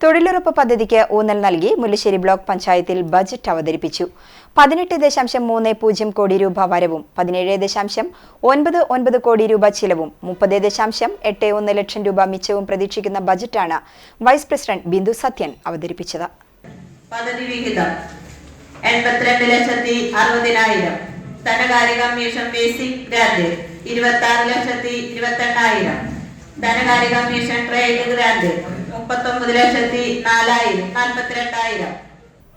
തൊഴിലുറപ്പ് പദ്ധതിക്ക് ഊന്നൽ നൽകി മുല്ലശ്ശേരി ബ്ലോക്ക് പഞ്ചായത്തിൽ ബജറ്റ് അവതരിപ്പിച്ചു. 18.30 കോടി രൂപ വരവും 17.99 കോടി രൂപ ചിലവും 30.81 ലക്ഷം രൂപ മിച്ചവും പ്രതീക്ഷിക്കുന്ന ബജറ്റാണ് വൈസ് പ്രസിഡന്റ് ബിന്ദു സത്യൻ അവതരിപ്പിച്ചത്. പദ്ധതി വിഹിതം 82,60,000, ധനകാര്യ കമ്മീഷൻ ബേസിക് ഗ്രാന്റ് 26,28,000, ധനകാര്യ കമ്മീഷൻ ട്രേഡ് ഗ്രാന്റ് 39,04,042.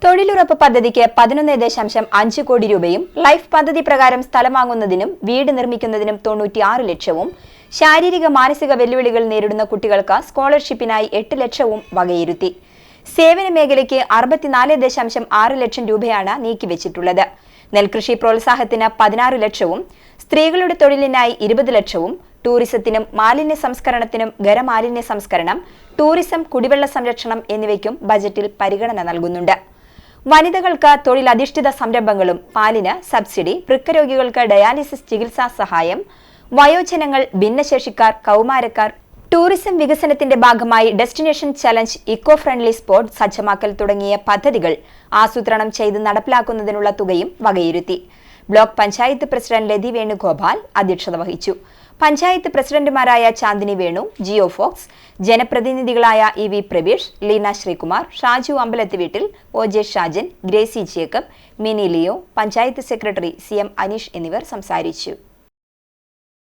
തൊഴിലുറപ്പ് പദ്ധതിക്ക് 11.5 കോടി രൂപയും ലൈഫ് പദ്ധതി പ്രകാരം സ്ഥലം വാങ്ങുന്നതിനും വീട് നിർമ്മിക്കുന്നതിനും 96 ലക്ഷവും ശാരീരിക മാനസിക വെല്ലുവിളികൾ നേരിടുന്ന കുട്ടികൾക്ക് സ്കോളർഷിപ്പിനായി 8 ലക്ഷവും വകയിരുത്തി. സേവന മേഖലയ്ക്ക് 64.6 ലക്ഷം രൂപയാണ് നീക്കിവെച്ചിട്ടുള്ളത്. നെൽകൃഷി പ്രോത്സാഹത്തിന് 16 ലക്ഷവും സ്ത്രീകളുടെ തൊഴിലിനായി 20 ലക്ഷവും ടൂറിസത്തിനും മാലിന്യ സംസ്കരണത്തിനും ഖരമാലിന്യ സംസ്കരണം, ടൂറിസം, കുടിവെള്ള സംരക്ഷണം എന്നിവയ്ക്കും ബജറ്റിൽ പരിഗണന നൽകുന്നുണ്ട്. വനിതകൾക്ക് തൊഴിലധിഷ്ഠിത സംരംഭങ്ങളും പാലിന് സബ്സിഡി, വൃക്കരോഗികൾക്ക് ഡയാലിസിസ് ചികിത്സാ സഹായം, വയോജനങ്ങൾ, ഭിന്നശേഷിക്കാർ, കൗമാരക്കാർ, ടൂറിസം വികസനത്തിന്റെ ഭാഗമായി destination challenge, eco friendly spot സജ്ജമാക്കൽ തുടങ്ങിയ പദ്ധതികൾ ആസൂത്രണം ചെയ്ത് നടപ്പിലാക്കുന്നതിനുള്ള തുകയും വകയിരുത്തി. ബ്ലോക്ക് പഞ്ചായത്ത് പ്രസിഡന്റ് ലതി വേണുഗോപാൽ അധ്യക്ഷത വഹിച്ചു. പഞ്ചായത്ത് പ്രസിഡന്റുമാരായ ചാന്ദിനി വേണു, ജിയോ ഫോക്സ്, ജനപ്രതിനിധികളായ E V. Prabeesh, Leena Sreekumar, Shaju Ambalathuveettil, O J. Shajan, Gracy Jacob, Mini Leo, panchayat secretary CM Aneesh എന്നിവർ സംസാരിച്ചു.